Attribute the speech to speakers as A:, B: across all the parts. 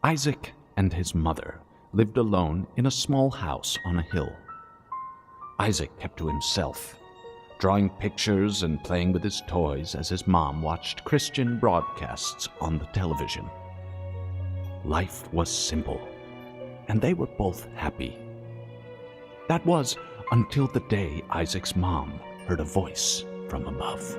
A: Isaac and his mother lived alone in a small house on a hill. Isaac kept to himself, drawing pictures and playing with his toys as his mom watched Christian broadcasts on the television. Life was simple, and they were both happy. That was until the day Isaac's mom heard a voice from above.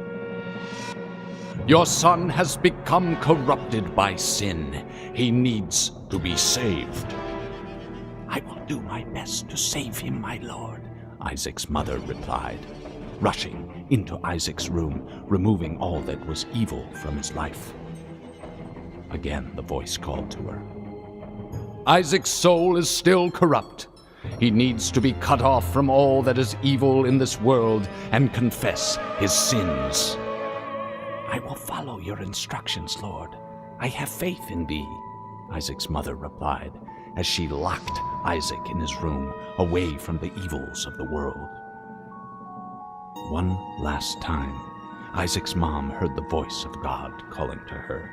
A: "Your son has become corrupted by sin. He needs to be saved." "I will do my best to save him, my lord," Isaac's mother replied, rushing into Isaac's room, removing all that was evil from his life. Again, the voice called to her. "Isaac's soul is still corrupt. He needs to be cut off from all that is evil in this world and confess his sins." "I will follow your instructions, Lord. I have faith in thee," Isaac's mother replied, as she locked Isaac in his room, away from the evils of the world. One last time, Isaac's mom heard the voice of God calling to her.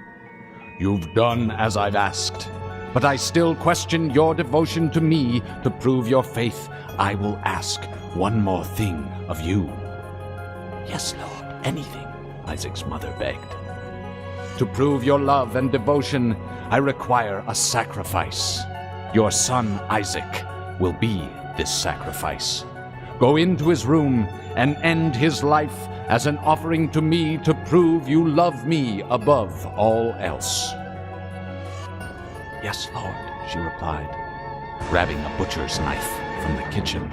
A: "You've done as I've asked, but I still question your devotion to me. To prove your faith, I will ask one more thing of you." "Yes, Lord, anything," Isaac's mother begged. "To prove your love and devotion, I require a sacrifice. Your son Isaac will be this sacrifice. Go into his room and end his life as an offering to me to prove you love me above all else." "Yes, Lord," she replied, grabbing a butcher's knife from the kitchen.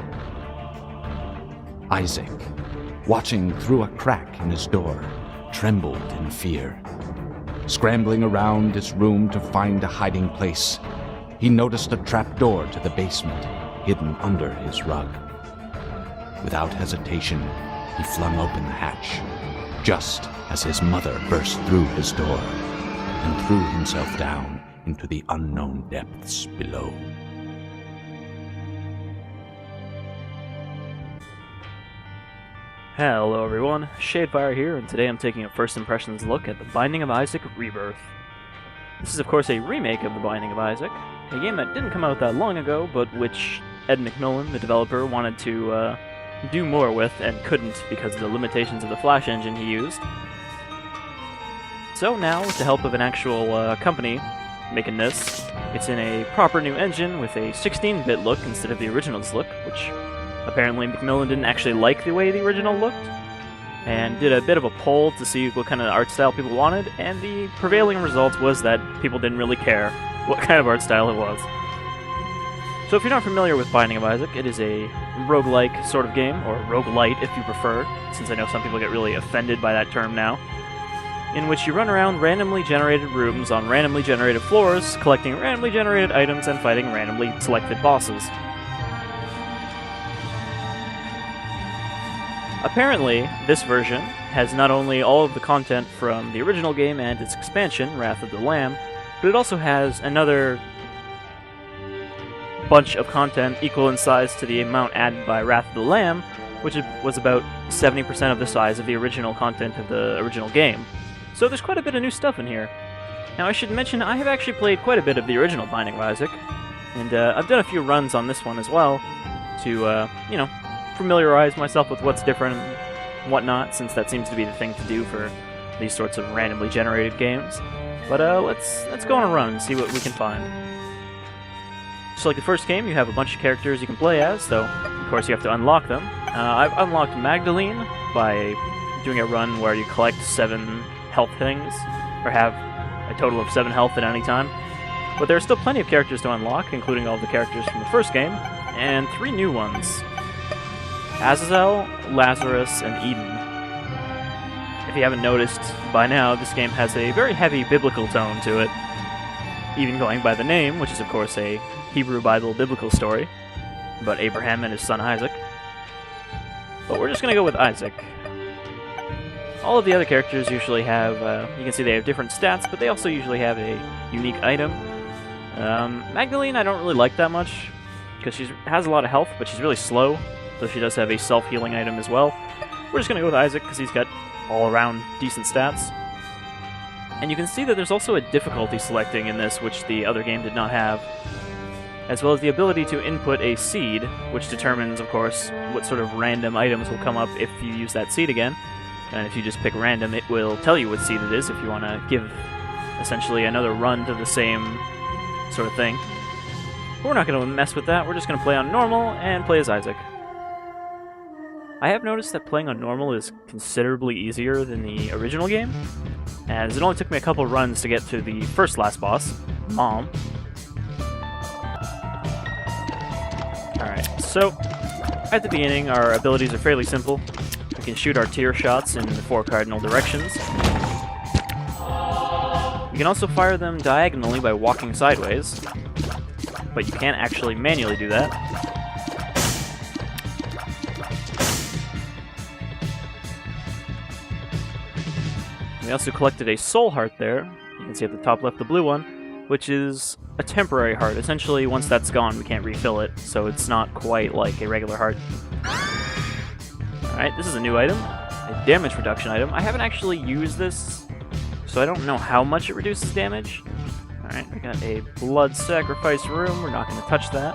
A: Isaac, watching through a crack in his door, trembled in fear. Scrambling around his room to find a hiding place, he noticed a trapdoor to the basement hidden under his rug. Without hesitation, he flung open the hatch, just as his mother burst through his door and threw himself down into the unknown depths below.
B: Hello everyone, Shadefire here, and today I'm taking a first impressions look at The Binding of Isaac Rebirth. This is of course a remake of The Binding of Isaac, a game that didn't come out that long ago, but which Ed McMillan, the developer, wanted to do more with and couldn't because of the limitations of the Flash engine he used. So now, with the help of an actual company making this, it's in a proper new engine with a 16-bit look instead of the original's look, which apparently McMillan didn't actually like the way the original looked, and did a bit of a poll to see what kind of art style people wanted, and the prevailing result was that people didn't really care what kind of art style it was. So if you're not familiar with Binding of Isaac, it is a roguelike sort of game, or roguelite if you prefer, since I know some people get really offended by that term now, in which you run around randomly generated rooms on randomly generated floors, collecting randomly generated items and fighting randomly selected bosses. Apparently, this version has not only all of the content from the original game and its expansion, Wrath of the Lamb, but it also has another bunch of content equal in size to the amount added by Wrath of the Lamb, which was about 70% of the size of the original content of the original game. So there's quite a bit of new stuff in here. Now I should mention I have actually played quite a bit of the original Binding of Isaac, and I've done a few runs on this one as well to, familiarize myself with what's different and whatnot, since that seems to be the thing to do for these sorts of randomly generated games. But let's go on a run and see what we can find. Just like the first game, you have a bunch of characters you can play as, though of course you have to unlock them. I've unlocked Magdalene by doing a run where you collect 7 health things, or have a total of 7 health at any time. But there are still plenty of characters to unlock, including all the characters from the first game, and 3 new ones: Azazel, Lazarus, and Eden. If you haven't noticed by now, this game has a very heavy biblical tone to it, even going by the name, which is of course a Hebrew Bible biblical story about Abraham and his son Isaac. But we're just going to go with Isaac. All of the other characters usually have, you can see they have different stats, but they also usually have a unique item. Magdalene I don't really like that much, because she has a lot of health, but she's really slow, so she does have a self-healing item as well. We're just going to go with Isaac, because he's got all-around decent stats. And you can see that there's also a difficulty selecting in this, which the other game did not have, as well as the ability to input a seed, which determines, of course, what sort of random items will come up if you use that seed again. And if you just pick random, it will tell you what seed it is if you want to give, essentially, another run to the same sort of thing. But we're not going to mess with that. We're just going to play on normal and play as Isaac. I have noticed that playing on normal is considerably easier than the original game, as it only took me a couple runs to get to the first last boss, Mom. Alright, so at the beginning our abilities are fairly simple. We can shoot our tier shots in the 4 cardinal directions. You can also fire them diagonally by walking sideways, but you can't actually manually do that. We also collected a soul heart there. You can see at the top left the blue one, which is a temporary heart. Essentially, once that's gone, we can't refill it, so it's not quite like a regular heart. Alright, this is a new item, a damage reduction item. I haven't actually used this, so I don't know how much it reduces damage. Alright, we got a blood sacrifice room. We're not going to touch that.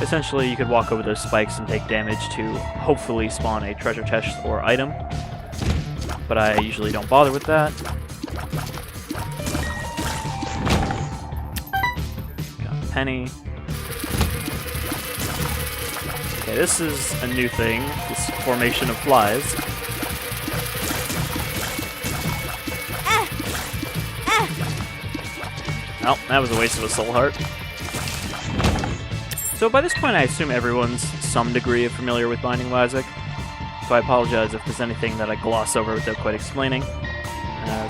B: Essentially, you could walk over those spikes and take damage to hopefully spawn a treasure chest or item, but I usually don't bother with that. Got a penny. Okay, this is a new thing, this formation of flies. Well, that was a waste of a soul heart. So by this point I assume everyone's some degree of familiar with Binding of Isaac, so I apologize if there's anything that I gloss over without quite explaining.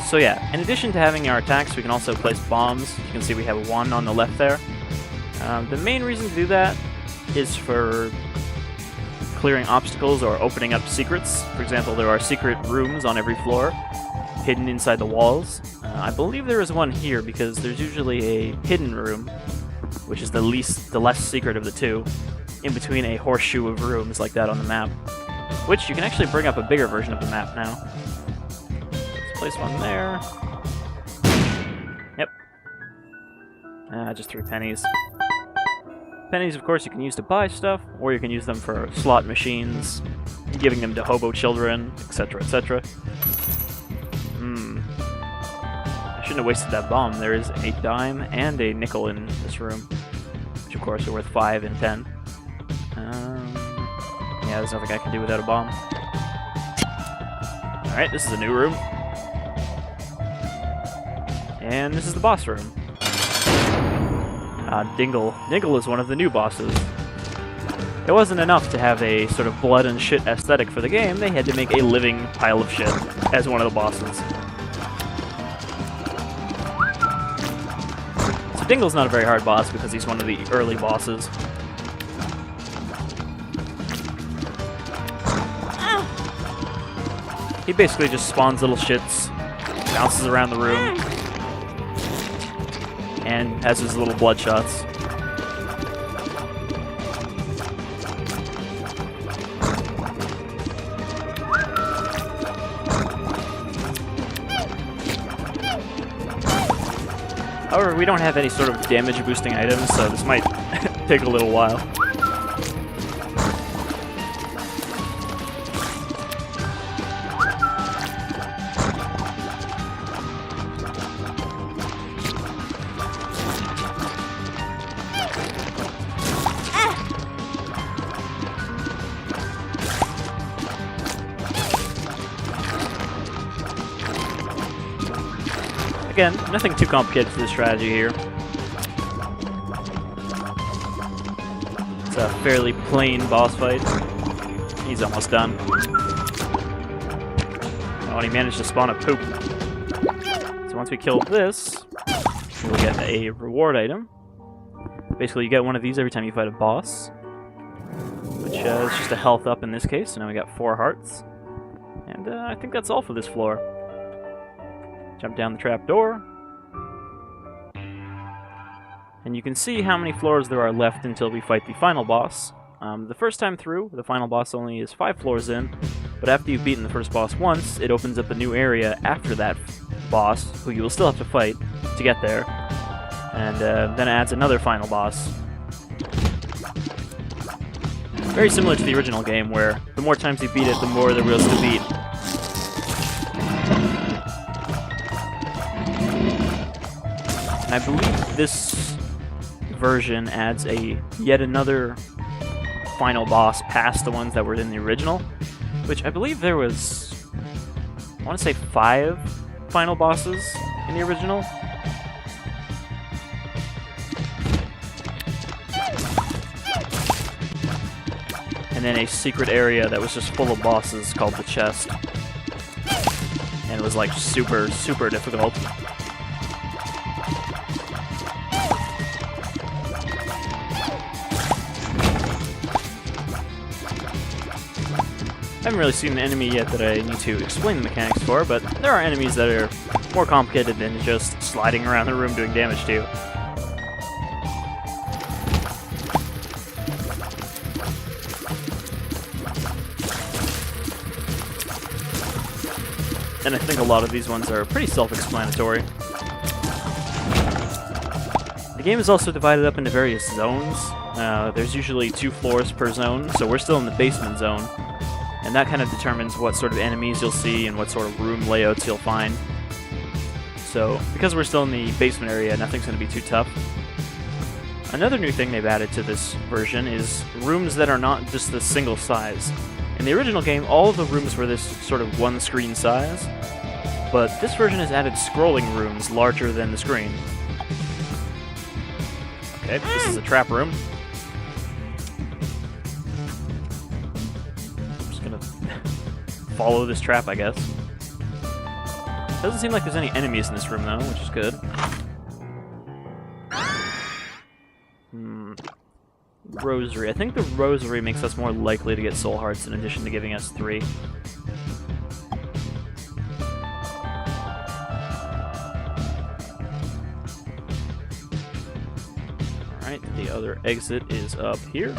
B: So yeah, in addition to having our attacks, we can also place bombs. You can see we have one on the left there. The main reason to do that is for clearing obstacles or opening up secrets. For example, there are secret rooms on every floor, hidden inside the walls. I believe there is one here because there's usually a hidden room, which is the less secret of the two, in between a horseshoe of rooms like that on the map. Which you can actually bring up a bigger version of the map now. Let's place one there. Yep. Just 3 pennies. Pennies, of course, you can use to buy stuff, or you can use them for slot machines, giving them to hobo children, etc., etc. I shouldn't have wasted that bomb. There is a dime and a nickel in this room, which of course are worth 5 and 10. Yeah, there's nothing I can do without a bomb. Alright, this is a new room. And this is the boss room. Dingle. Dingle is one of the new bosses. It wasn't enough to have a sort of blood and shit aesthetic for the game, they had to make a living pile of shit as one of the bosses. So Dingle's not a very hard boss because he's one of the early bosses. He basically just spawns little shits, bounces around the room, and has his little blood shots. However, we don't have any sort of damage boosting items, so this might take a little while. Again, nothing too complicated for the strategy here. It's a fairly plain boss fight. He's almost done. Oh, and he managed to spawn a poop. So once we kill this, we'll get a reward item. Basically, you get one of these every time you fight a boss, which is just a health up in this case. So now we got 4 hearts. And I think that's all for this floor. Jump down the trapdoor. And you can see how many floors there are left until we fight the final boss. The first time through, the final boss only is 5 floors in, But after you've beaten the first boss once, it opens up a new area after that boss, who you will still have to fight to get there. And then it adds another final boss. Very similar to the original game, where the more times you beat it, the more there is to beat. And I believe this version adds yet another final boss past the ones that were in the original, which I believe there was, I want to say 5 final bosses in the original. And then a secret area that was just full of bosses called the chest. And it was like super, super difficult. I haven't really seen an enemy yet that I need to explain the mechanics for, but there are enemies that are more complicated than just sliding around the room doing damage to you. And I think a lot of these ones are pretty self-explanatory. The game is also divided up into various zones. There's usually 2 floors per zone, so we're still in the basement zone. And that kind of determines what sort of enemies you'll see and what sort of room layouts you'll find. So, because we're still in the basement area, nothing's going to be too tough. Another new thing they've added to this version is rooms that are not just the single size. In the original game, all of the rooms were this sort of one-screen size, but this version has added scrolling rooms larger than the screen. Okay, this is a trap room. I'm just gonna follow this trap, I guess. Doesn't seem like there's any enemies in this room, though, which is good. Rosary. I think the rosary makes us more likely to get soul hearts in addition to giving us 3. Alright, the other exit is up here.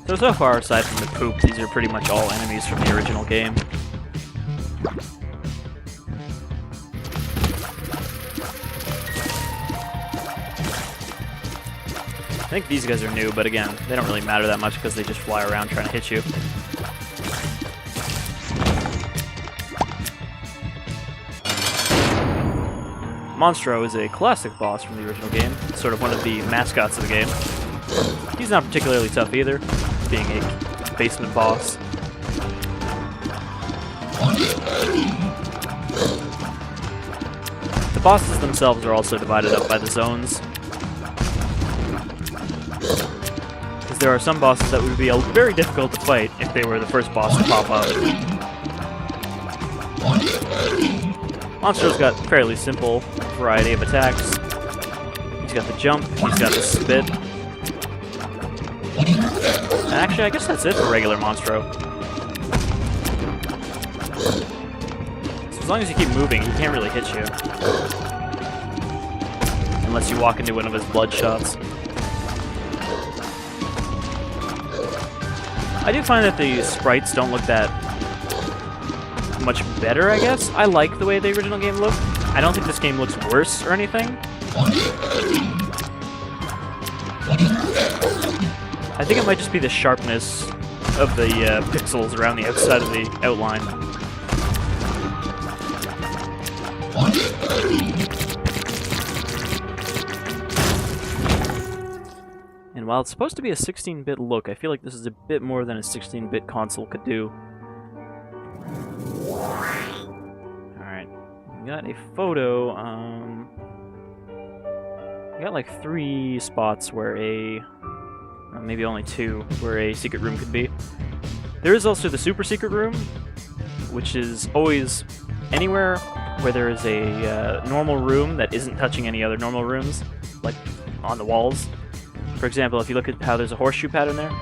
B: So far, aside from the poop, these are pretty much all enemies from the original game. I think these guys are new, but again, they don't really matter that much because they just fly around trying to hit you. Monstro is a classic boss from the original game, sort of one of the mascots of the game. He's not particularly tough either, being a basement boss. The bosses themselves are also divided up by the zones. Because there are some bosses that would be very difficult to fight if they were the first boss to pop up. Monstro's got a fairly simple variety of attacks. He's got the jump, he's got the spit. Actually, I guess that's it for regular Monstro. So as long as you keep moving, he can't really hit you. Unless you walk into one of his blood shots. I do find that the sprites don't look that much better, I guess. I like the way the original game looked. I don't think this game looks worse or anything. I think it might just be the sharpness of the pixels around the outside of the outline. And while it's supposed to be a 16-bit look, I feel like this is a bit more than a 16-bit console could do. Alright, we got a photo. We got like 3 spots where maybe only 2, where a secret room could be. There is also the super secret room, which is always anywhere where there is a normal room that isn't touching any other normal rooms, like on the walls. For example, if you look at how there's a horseshoe pattern there,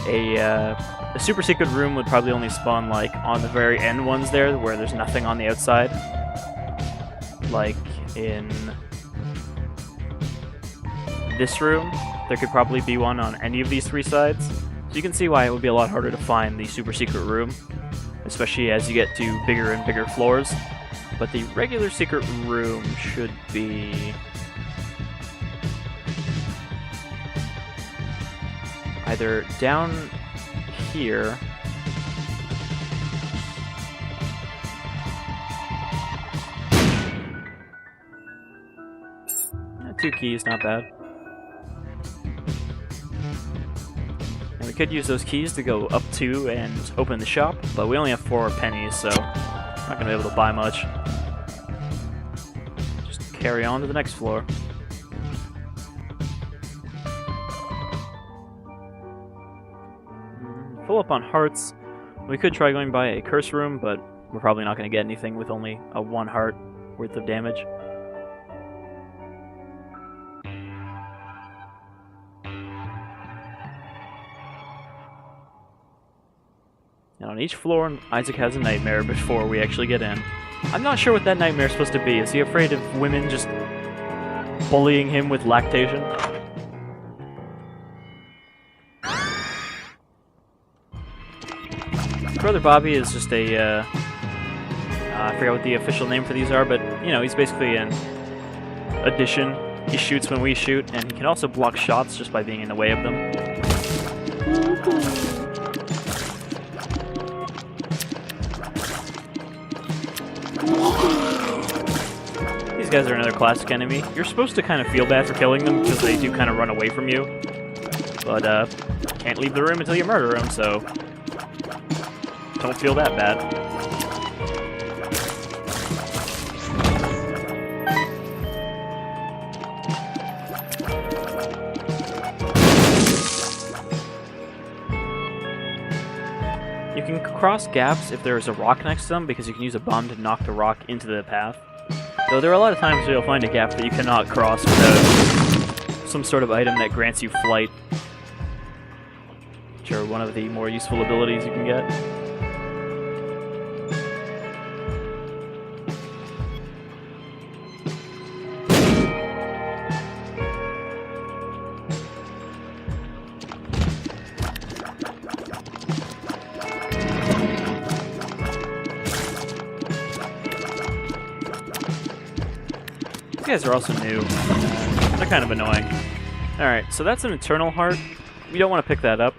B: a super secret room would probably only spawn like on the very end ones there, where there's nothing on the outside. Like in this room. There could probably be one on any of these 3 sides. So you can see why it would be a lot harder to find the super secret room, especially as you get to bigger and bigger floors. But the regular secret room should be either down here . 2 keys, not bad. And we could use those keys to go up to and open the shop, but we only have 4 pennies, so not gonna be able to buy much. Just carry on to the next floor. Full up on hearts. We could try going by a curse room, but we're probably not gonna get anything with only a 1 heart worth of damage. And on each floor, Isaac has a nightmare before we actually get in. I'm not sure what that nightmare is supposed to be. Is he afraid of women just bullying him with lactation? Brother Bobby is just a, I forgot what the official name for these are, but, you know, he's basically an addition. He shoots when we shoot, and he can also block shots just by being in the way of them. These guys are another classic enemy. You're supposed to kind of feel bad for killing them because they do kind of run away from you. But, can't leave the room until you murder them, so don't feel that bad. You can cross gaps if there is a rock next to them because you can use a bomb to knock the rock into the path. Though there are a lot of times where you'll find a gap that you cannot cross without some sort of item that grants you flight, which are one of the more useful abilities you can get. These guys are also new. They're kind of annoying. Alright, so that's an Eternal Heart. We don't want to pick that up.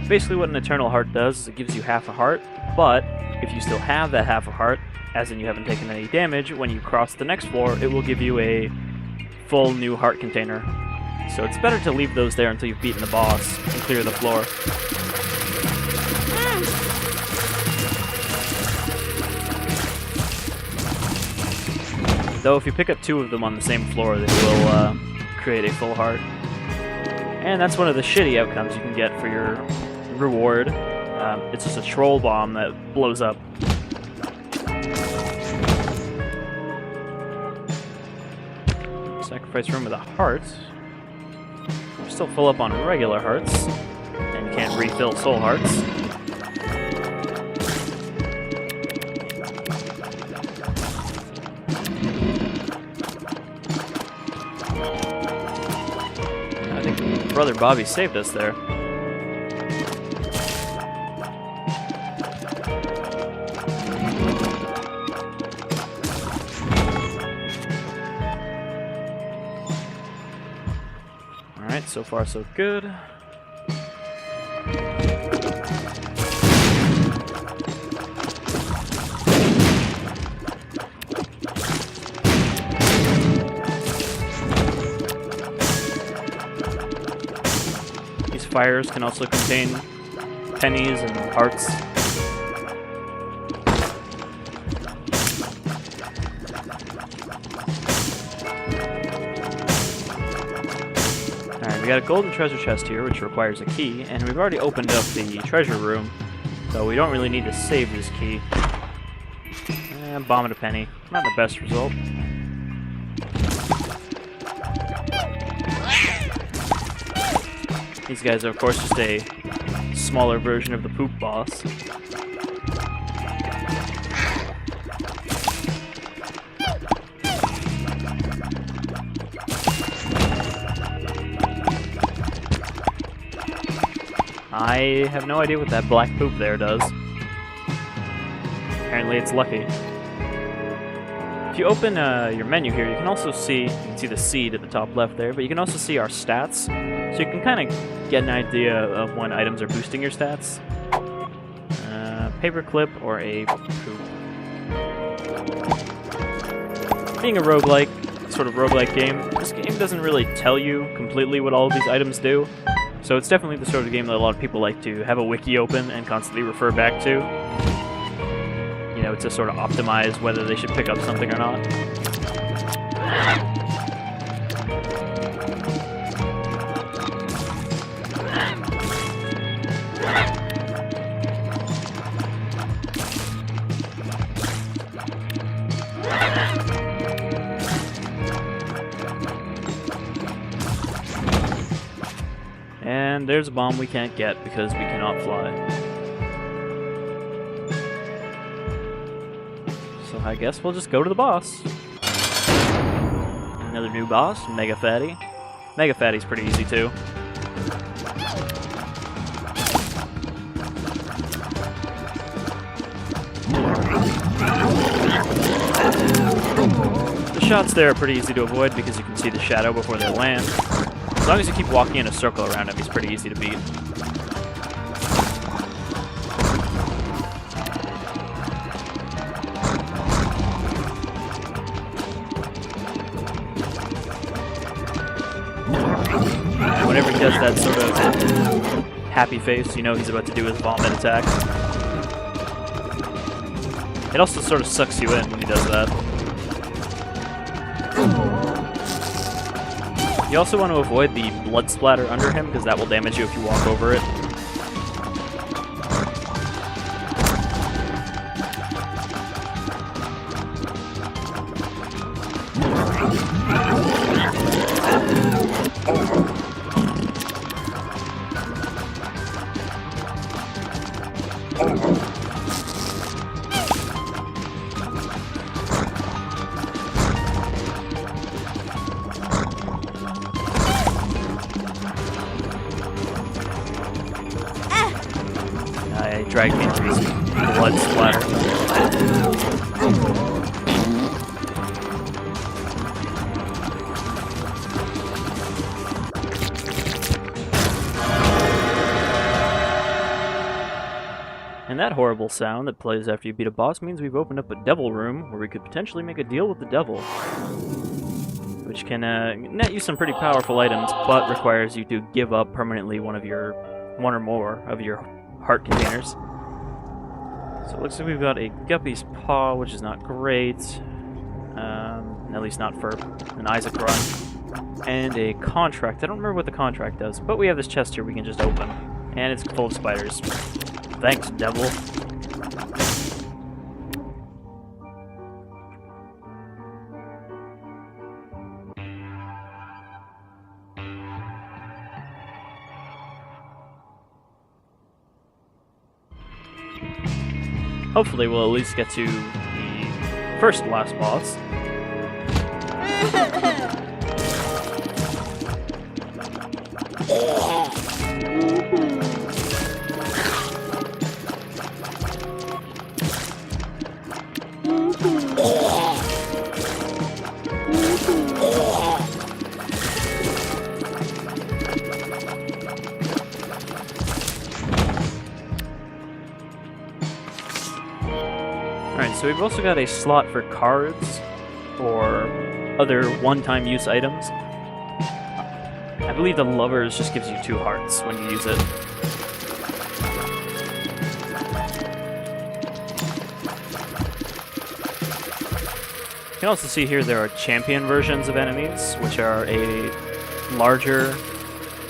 B: Basically what an Eternal Heart does is it gives you half a heart, but if you still have that half a heart, as in you haven't taken any damage, when you cross the next floor, it will give you a full new heart container. So it's better to leave those there until you've beaten the boss and clear the floor. Though if you pick up 2 of them on the same floor, they will create a full heart. And that's one of the shitty outcomes you can get for your reward. It's just a troll bomb that blows up. Sacrifice room with a heart. We're still full up on regular hearts, and can't refill soul hearts. Brother Bobby saved us there. Alright, so far so good. Fires can also contain pennies and hearts. Alright, we got a golden treasure chest here, which requires a key, and we've already opened up the treasure room, so we don't really need to save this key. Bomb and a penny. Not the best result. These guys are, of course, just a smaller version of the poop boss. I have no idea what that black poop there does. Apparently it's lucky. If you open your menu here, you can also see, the seed at the top left there, but you can also see our stats. So you can kind of get an idea of when items are boosting your stats. Paperclip or a poop. Being a roguelike, sort of roguelike game, this game doesn't really tell you completely what all of these items do. So it's definitely the sort of game that a lot of people like to have a wiki open and constantly refer back to. You know, to sort of optimize whether they should pick up something or not. And there's a bomb we can't get because we cannot fly. So I guess we'll just go to the boss. Another new boss, Mega Fatty. Mega Fatty's pretty easy too. The shots there are pretty easy to avoid because you can see the shadow before they land. As long as you keep walking in a circle around him, he's pretty easy to beat. Whenever he does that sort of happy face, you know he's about to do his vomit attack. It also sort of sucks you in when he does that. You also want to avoid the blood splatter under him, because that will damage you if you walk over it. Drag me into this blood splatter. And that horrible sound that plays after you beat a boss means we've opened up a devil room where we could potentially make a deal with the devil, which can net you some pretty powerful items, but requires you to give up permanently one or more of your heart containers. So it looks like we've got a Guppy's Paw, which is not great. At least not for an Isaac run. And a contract. I don't remember what the contract does, but we have this chest here we can just open. And it's full of spiders. Thanks, devil. Hopefully we'll at least get to the first last boss. Alright, so we've also got a slot for cards or other one-time use items. I believe the lovers just gives you 2 hearts when you use it. You can also see here there are champion versions of enemies, which are a larger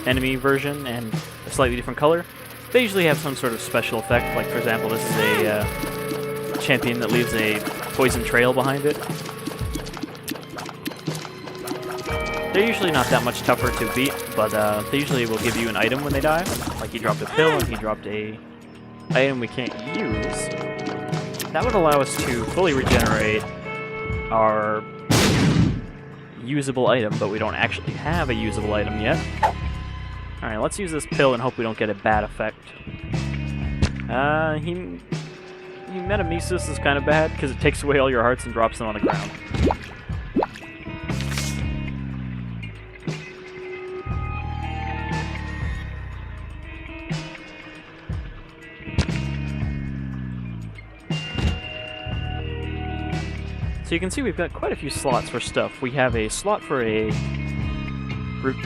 B: enemy version and a slightly different color. They usually have some sort of special effect, like for example this is a champion that leaves a poison trail behind it. They're usually not that much tougher to beat, but they usually will give you an item when they die. Like he dropped a pill and he dropped a item we can't use. That would allow us to fully regenerate our usable item, but we don't actually have a usable item yet. Alright, let's use this pill and hope we don't get a bad effect. Metamesis is kind of bad, because it takes away all your hearts and drops them on the ground. So you can see we've got quite a few slots for stuff. We have a slot for a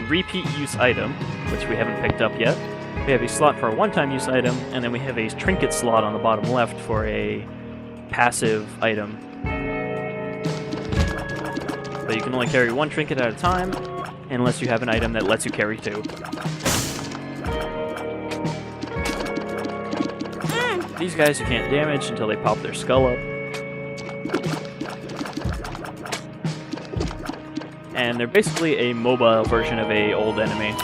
B: repeat use item, which we haven't picked up yet. We have a slot for a one-time use item, and then we have a trinket slot on the bottom left for a passive item. But you can only carry one trinket at a time, unless you have an item that lets you carry two. These guys you can't damage until they pop their skull up. And they're basically a mobile version of an old enemy.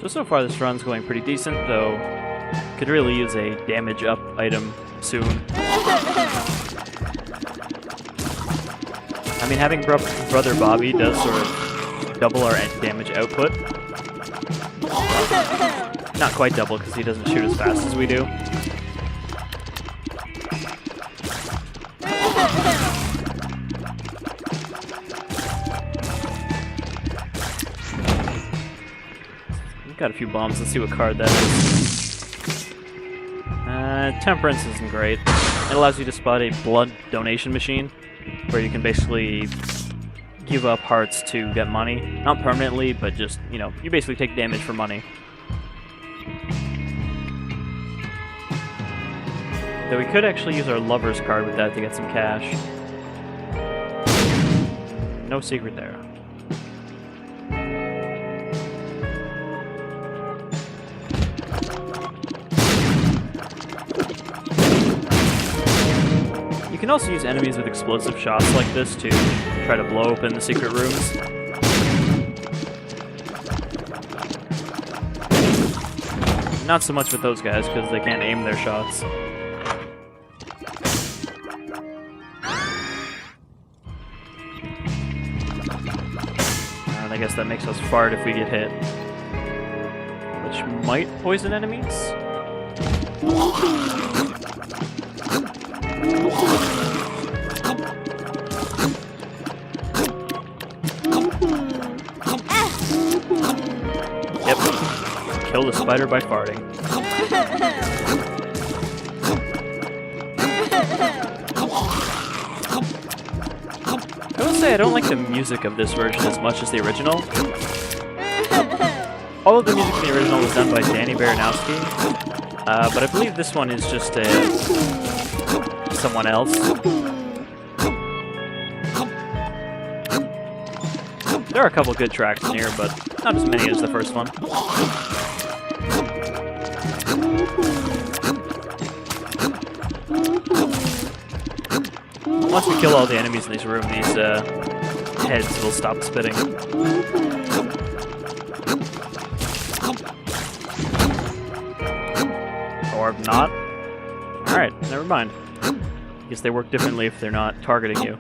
B: So far this run's going pretty decent, though could really use a damage up item soon. I mean, having Brother Bobby does sort of double our damage output. Not quite double, because he doesn't shoot as fast as we do. Got a few bombs. Let's see what card that is. Temperance isn't great. It allows you to spot a blood donation machine, where you can basically give up hearts to get money. Not permanently, but just, you know, you basically take damage for money. Though we could actually use our lover's card with that to get some cash. No secret there. You can also use enemies with explosive shots like this to try to blow open the secret rooms. Not so much with those guys, because they can't aim their shots. And I guess that makes us fart if we get hit. Which might poison enemies? Yep. Kill the spider by farting. I will say I don't like the music of this version as much as the original. All of the music in the original was done by Danny Baranowski, but I believe this one is just someone else. There are a couple good tracks in here, but not as many as the first one. Once we kill all the enemies in this room, these heads will stop spitting. Or not. Alright, never mind. I guess they work differently if they're not targeting you.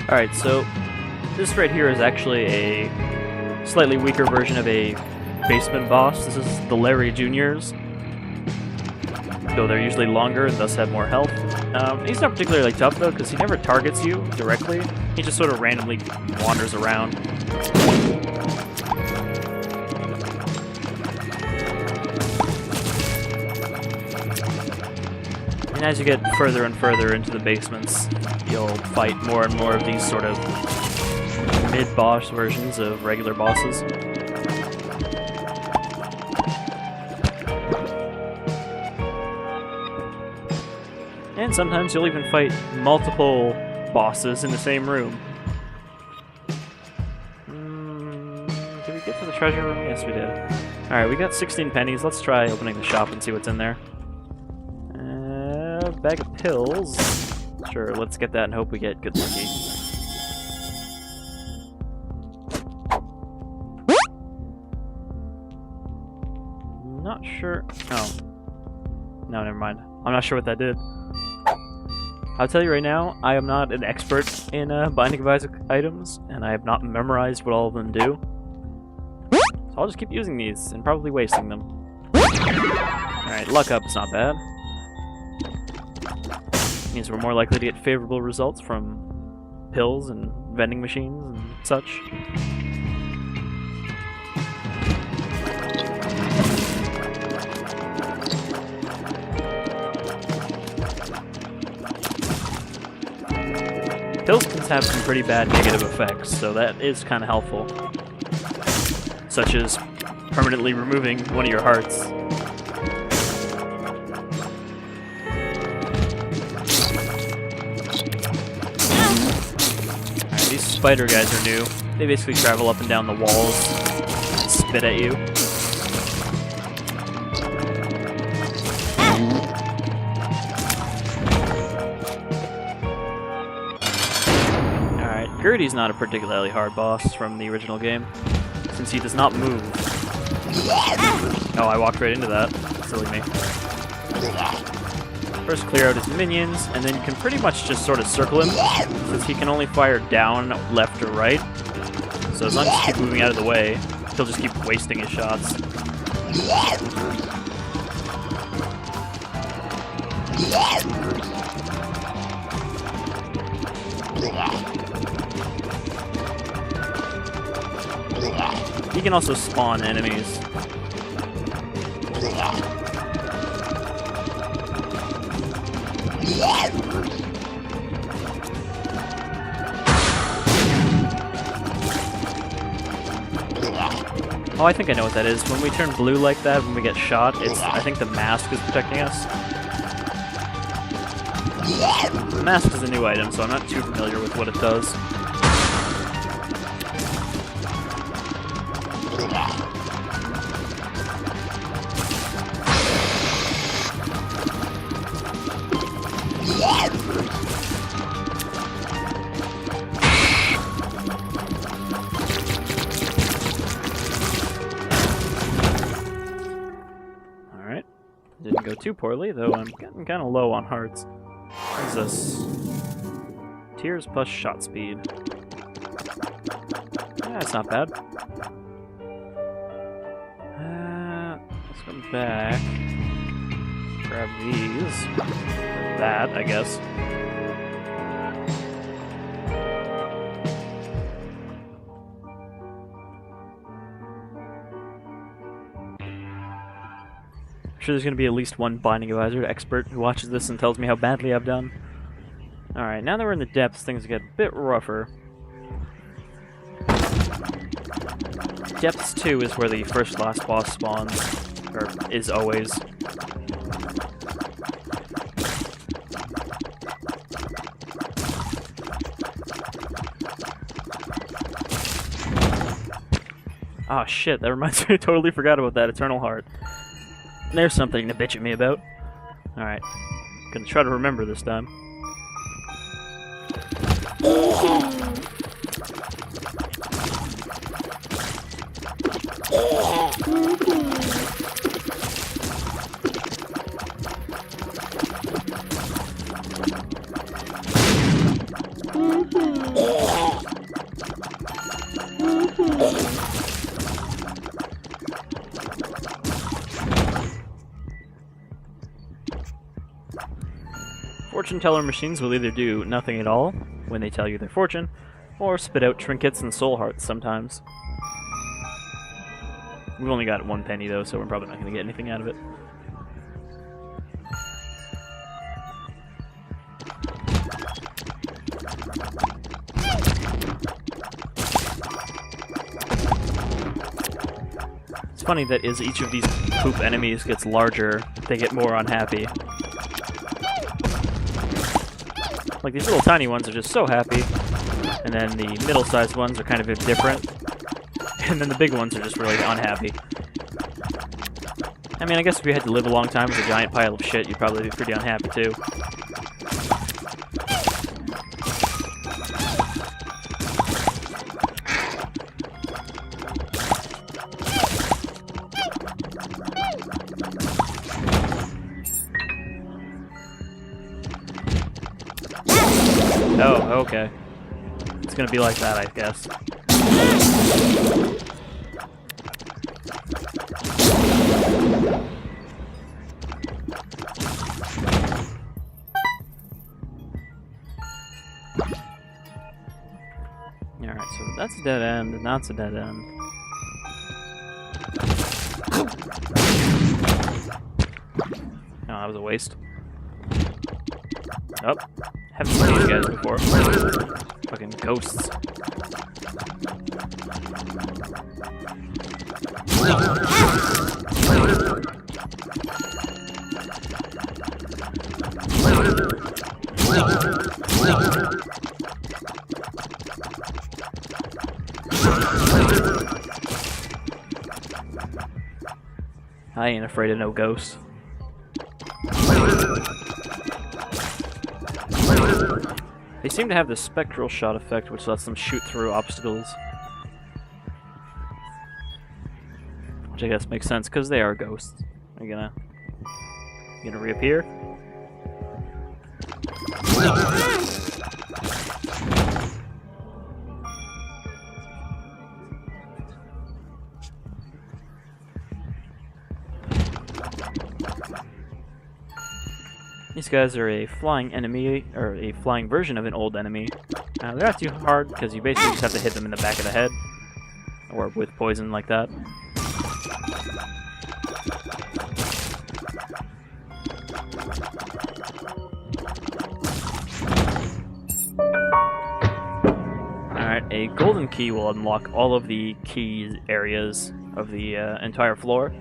B: Alright, so this right here is actually a slightly weaker version of a basement boss. This is the Larry Juniors. though they're usually longer and thus have more health. He's not particularly tough though, because he never targets you directly. He just sort of randomly wanders around. And as you get further and further into the basements, you'll fight more and more of these sort of mid-boss versions of regular bosses. And sometimes you'll even fight multiple bosses in the same room. Did we get to the treasure room? Yes, we did. Alright, we got 16 pennies. Let's try opening the shop and see what's in there. Bag of pills. Sure, let's get that and hope we get good lucky. Not sure. Oh. No, never mind. I'm not sure what that did. I'll tell you right now, I am not an expert in binding of Isaac items, and I have not memorized what all of them do. So I'll just keep using these, and probably wasting them. Alright, luck up is not bad. Means we're more likely to get favorable results from pills and vending machines and such. Pills can have some pretty bad negative effects, so that is kind of helpful. Such as permanently removing one of your hearts. Alright, these spider guys are new. They basically travel up and down the walls and spit at you. Gertie's not a particularly hard boss from the original game, since he does not move. Oh, I walked right into that. Silly me. First clear out his minions, and then you can pretty much just sort of circle him, since he can only fire down, left, or right. So as long as you keep moving out of the way, he'll just keep wasting his shots. He can also spawn enemies. Oh, I think I know what that is. When we turn blue like that, when we get shot, I think the mask is protecting us. The mask is a new item, so I'm not too familiar with what it does. Alright. Didn't go too poorly, though I'm getting kind of low on hearts. What is this? Tears plus shot speed. Yeah, that's not bad. Let's go back. Grab these. Or that, I guess. I'm sure there's going to be at least one Binding of Isaac expert who watches this and tells me how badly I've done. Alright, now that we're in the depths, things get a bit rougher. Depths 2 is where the first last boss spawns, or is always. Oh shit, that reminds me, I totally forgot about that Eternal Heart. There's something to bitch at me about. Alright, gonna try to remember this time. Fortune teller machines will either do nothing at all when they tell you their fortune, or spit out trinkets and soul hearts sometimes. We've only got 1 penny though, so we're probably not going to get anything out of it. It's funny that as each of these poop enemies gets larger, they get more unhappy. Like, these little tiny ones are just so happy, and then the middle-sized ones are kind of indifferent, and then the big ones are just really unhappy. I mean, I guess if you had to live a long time with a giant pile of shit, you'd probably be pretty unhappy too. Oh, okay. It's gonna be like that, I guess. Alright, so that's a dead end, and that's a dead end. Oh, that was a waste. Oh, haven't seen these guys before. Fucking ghosts. I ain't afraid of no ghosts. They seem to have the spectral shot effect, which lets them shoot through obstacles. Which I guess makes sense, because they are ghosts. Are you gonna reappear? These guys are a flying enemy, or a flying version of an old enemy. They're not too hard, because you basically just have to hit them in the back of the head, or with poison like that. Alright, a golden key will unlock all of the key areas of the entire floor.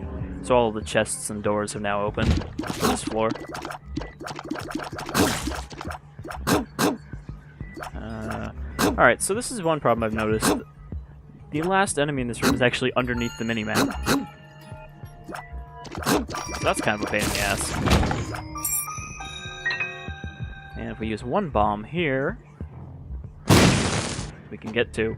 B: So all of the chests and doors have now opened on this floor. Alright, so this is one problem I've noticed. The last enemy in this room is actually underneath the minimap. So that's kind of a pain in the ass. And if we use one bomb here, we can get two.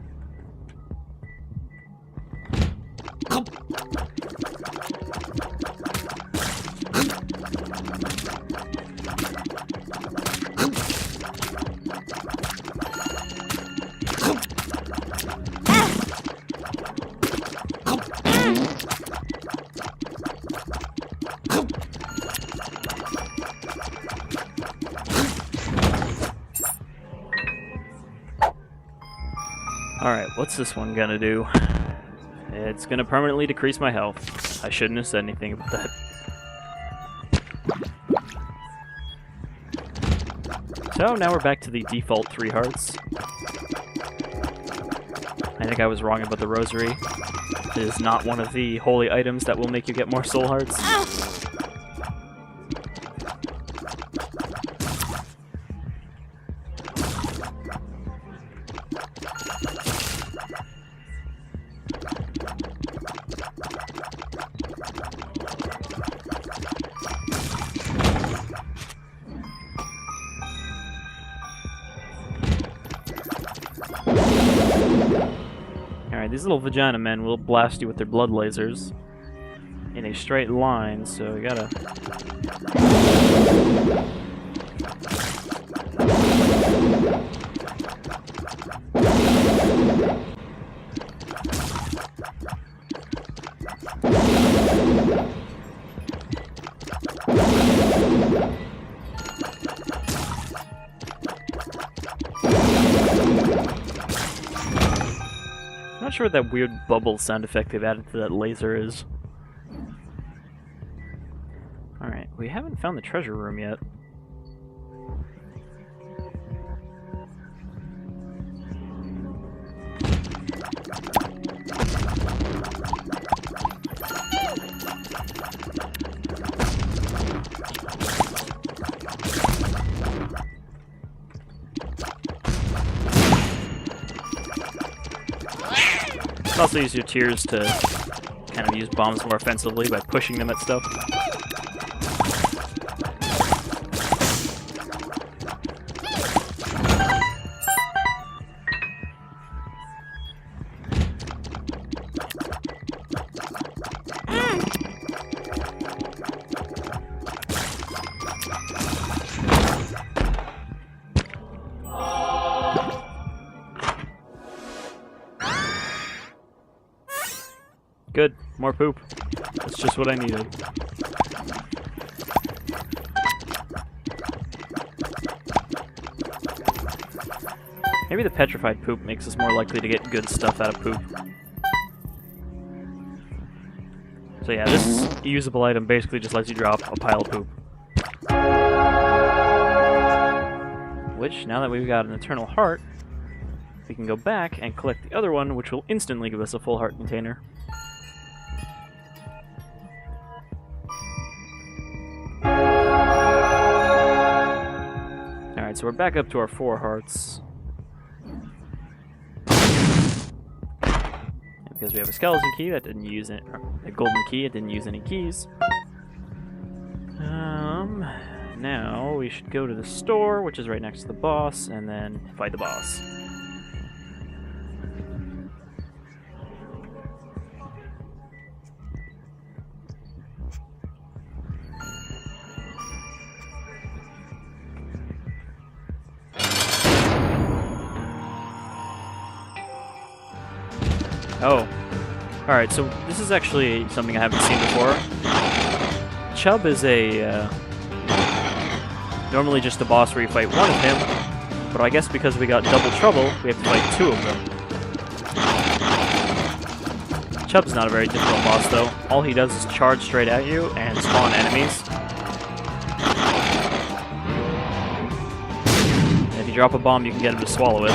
B: Alright, what's this one gonna do? It's gonna permanently decrease my health. I shouldn't have said anything about that. So now we're back to the default 3 hearts. I think I was wrong about the rosary. It is not one of the holy items that will make you get more soul hearts. Alright, these little vagina men will blast you with their blood lasers in a straight line, so you gotta... not sure what that weird bubble sound effect they've added to that laser is. Alright, we haven't found the treasure room yet. You can also use your tears to kind of use bombs more offensively by pushing them at stuff. Good. More poop. That's just what I needed. Maybe the petrified poop makes us more likely to get good stuff out of poop. So yeah, this usable item basically just lets you drop a pile of poop. Which, now that we've got an eternal heart, we can go back and collect the other one, which will instantly give us a full heart container. Alright, so we're back up to our 4 hearts. And because we have a skeleton key that didn't use it, a golden key, it didn't use any keys. Now we should go to the store, which is right next to the boss, and then fight the boss. Oh. Alright, so this is actually something I haven't seen before. Chub is a, normally just a boss where you fight one of him, but I guess because we got double trouble, we have to fight 2 of them. Chub's not a very difficult boss, though. All he does is charge straight at you and spawn enemies. And if you drop a bomb, you can get him to swallow it.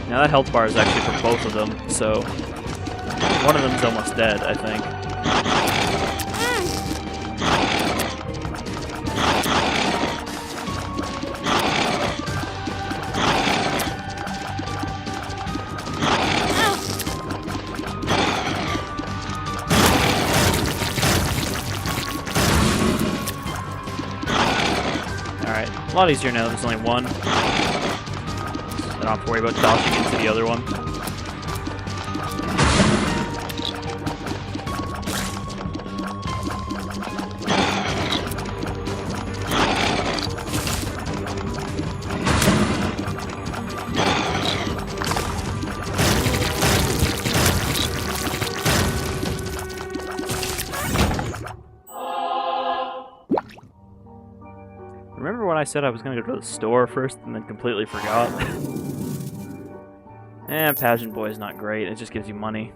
B: Now that health bar is actually for both of them, so one of them's almost dead, I think. Alright, a lot easier now, there's only one. I don't have to worry about dodging into the other one. Remember when I said I was going to go to the store first and then completely forgot? Pageant Boy is not great, it just gives you money.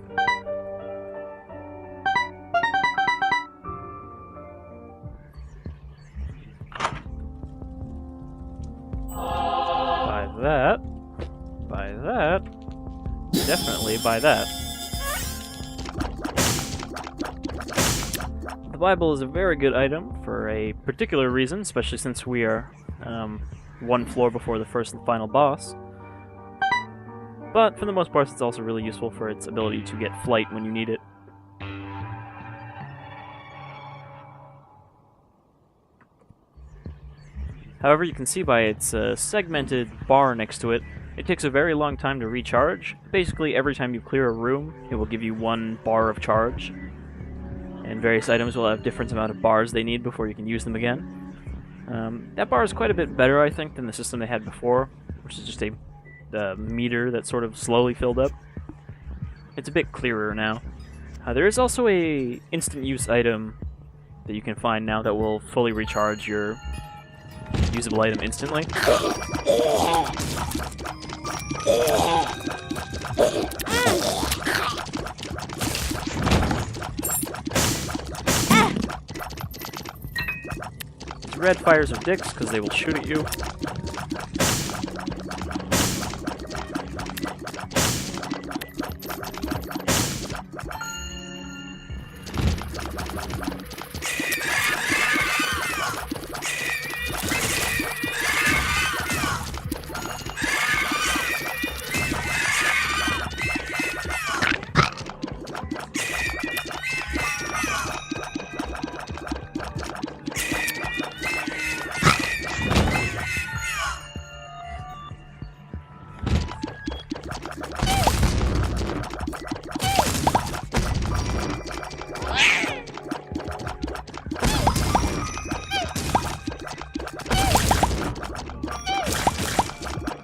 B: Buy that. Buy that. Definitely buy that. The Bible is a very good item for a particular reason, especially since we are one floor before the first and final boss. But for the most part, it's also really useful for its ability to get flight when you need it. However, you can see by its segmented bar next to it, it takes a very long time to recharge. Basically, every time you clear a room, it will give you 1 bar of charge. And various items will have different amount of bars they need before you can use them again. That bar is quite a bit better, I think, than the system they had before, which is just a meter that sort of slowly filled up. It's a bit clearer now. There is also a instant use item that you can find now that will fully recharge your usable item instantly. These red fires are dicks because they will shoot at you.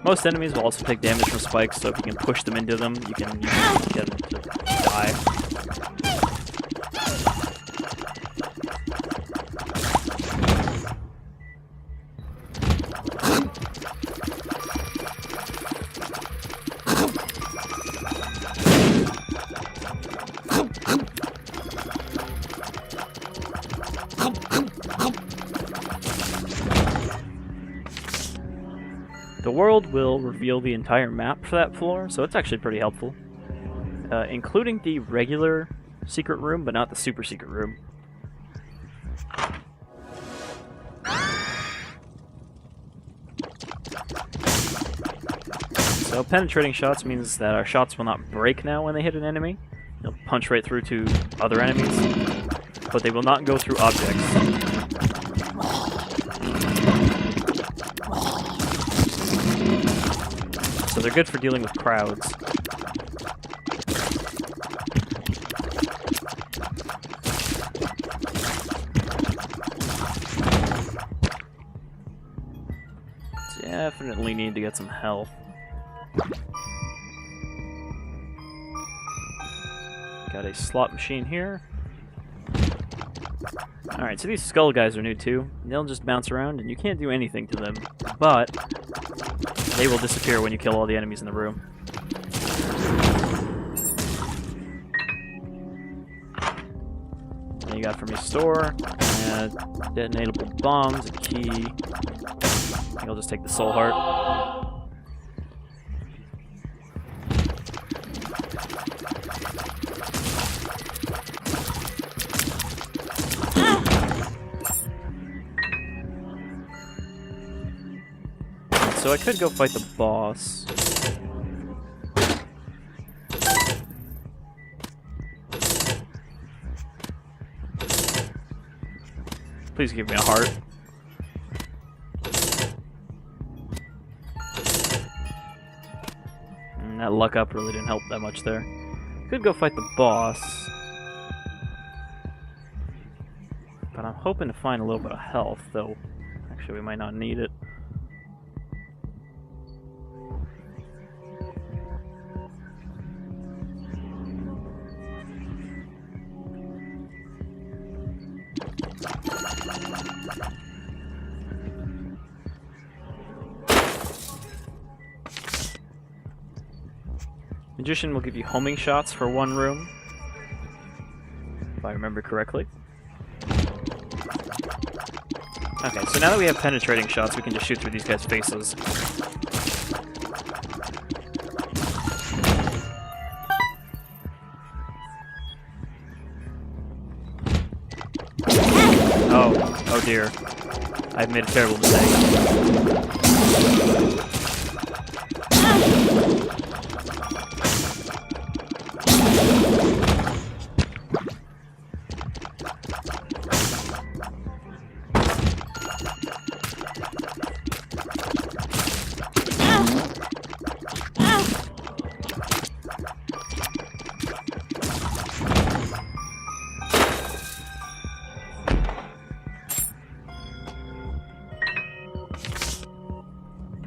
B: Most enemies will also take damage from spikes, so if you can push them into them, you can get them to die. The world will reveal the entire map for that floor, so it's actually pretty helpful. Including the regular secret room, but not the super secret room. So penetrating shots means that our shots will not break now when they hit an enemy. They'll punch right through to other enemies, but they will not go through objects. So they're good for dealing with crowds. Definitely need to get some health. Got a slot machine here. Alright, so these skull guys are new too. They'll just bounce around and you can't do anything to them, but they will disappear when you kill all the enemies in the room. Then you got from your store, detonatable bombs, a key. I think I'll just take the soul heart. So I could go fight the boss. Please give me a heart. That luck up really didn't help that much there. Could go fight the boss. But I'm hoping to find a little bit of health, though. Actually, we might not need it. Magician will give you homing shots for one room, if I remember correctly. Okay, so now that we have penetrating shots, we can just shoot through these guys' faces. Oh dear. I've made a terrible mistake.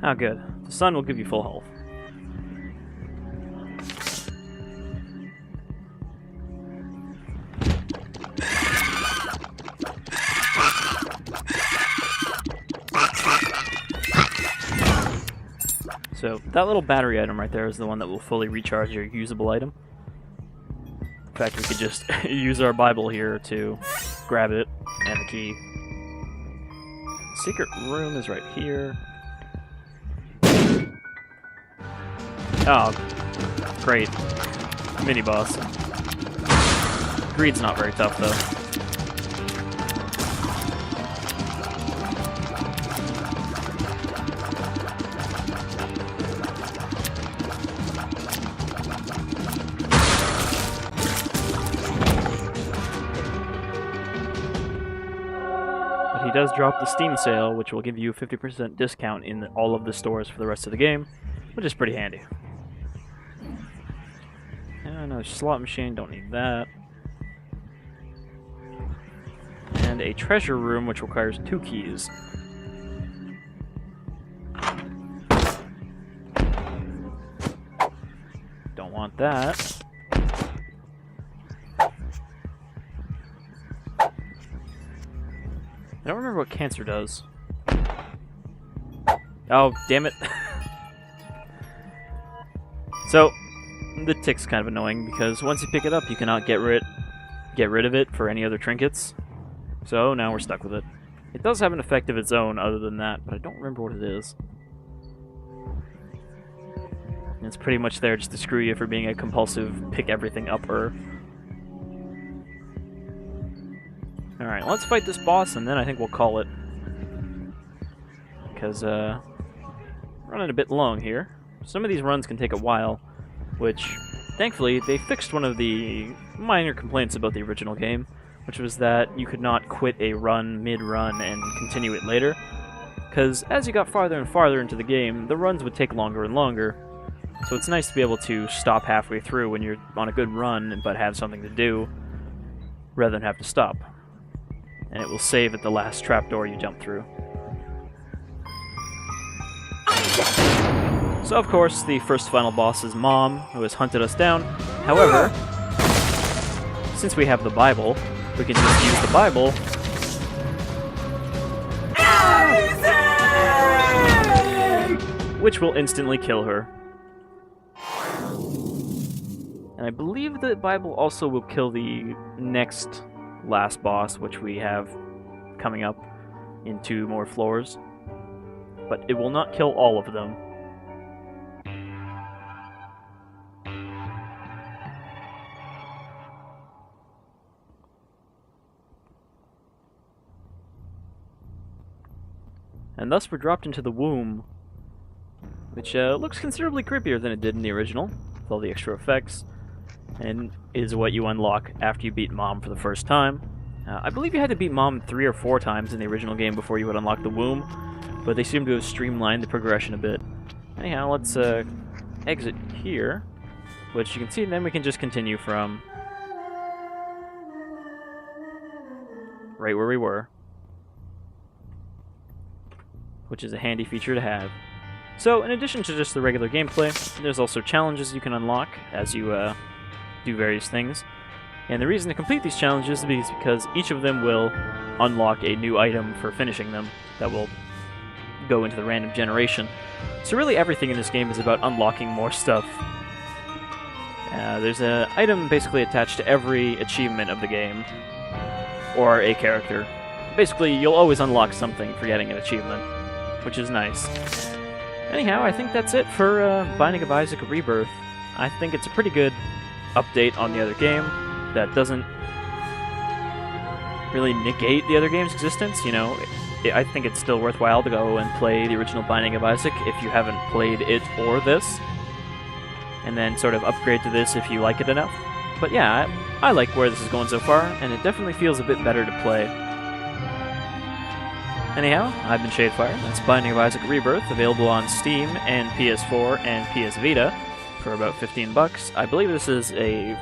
B: Oh, good. The sun will give you full health. So that little battery item right there is the one that will fully recharge your usable item. In fact, we could just use our Bible here to grab it and the key. The secret room is right here. Oh, great. Mini boss. Greed's not very tough though. But he does drop the Steam sale, which will give you a 50% discount in all of the stores for the rest of the game, which is pretty handy. Another slot machine, don't need that. And a treasure room, which requires 2 keys. Don't want that. I don't remember what cancer does. Oh, damn it. So, the tick's kind of annoying because once you pick it up, you cannot get rid of it for any other trinkets. So now we're stuck with it. It does have an effect of its own other than that, but I don't remember what it is. And it's pretty much there just to screw you for being a compulsive pick everything upper. Alright, let's fight this boss and then I think we'll call it. Because, running a bit long here. Some of these runs can take a while, which, thankfully, they fixed one of the minor complaints about the original game, which was that you could not quit a run mid-run and continue it later. Because as you got farther and farther into the game, the runs would take longer and longer. So it's nice to be able to stop halfway through when you're on a good run, but have something to do, rather than have to stop. And it will save at the last trapdoor you jump through. So of course, the first final boss is Mom, who has hunted us down. However, since we have the Bible, we can just use the Bible which will instantly kill her. And I believe the Bible also will kill the next last boss, which we have coming up in 2 more floors. But it will not kill all of them. And thus we're dropped into the womb, which looks considerably creepier than it did in the original, with all the extra effects, and is what you unlock after you beat Mom for the first time. I believe you had to beat Mom 3 or 4 times in the original game before you would unlock the womb, but they seem to have streamlined the progression a bit. Anyhow, let's exit here, which you can see, and then we can just continue from right where we were, which is a handy feature to have. So, in addition to just the regular gameplay, there's also challenges you can unlock as you do various things. And the reason to complete these challenges is because each of them will unlock a new item for finishing them that will go into the random generation. So really everything in this game is about unlocking more stuff. There's an item basically attached to every achievement of the game, or a character. Basically, you'll always unlock something for getting an achievement, which is nice. Anyhow, I think that's it for Binding of Isaac Rebirth. I think it's a pretty good update on the other game that doesn't really negate the other game's existence. You know, I think it's still worthwhile to go and play the original Binding of Isaac if you haven't played it or this, and then sort of upgrade to this if you like it enough. But yeah, I like where this is going so far, and it definitely feels a bit better to play. Anyhow, I've been Shadefire. That's Binding of Isaac Rebirth, available on Steam and PS4 and PS Vita for about $15. I believe this is a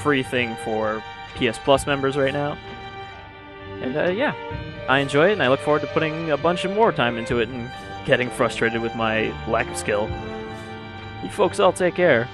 B: free thing for PS Plus members right now. And yeah, I enjoy it, and I look forward to putting a bunch of more time into it and getting frustrated with my lack of skill. You folks all take care.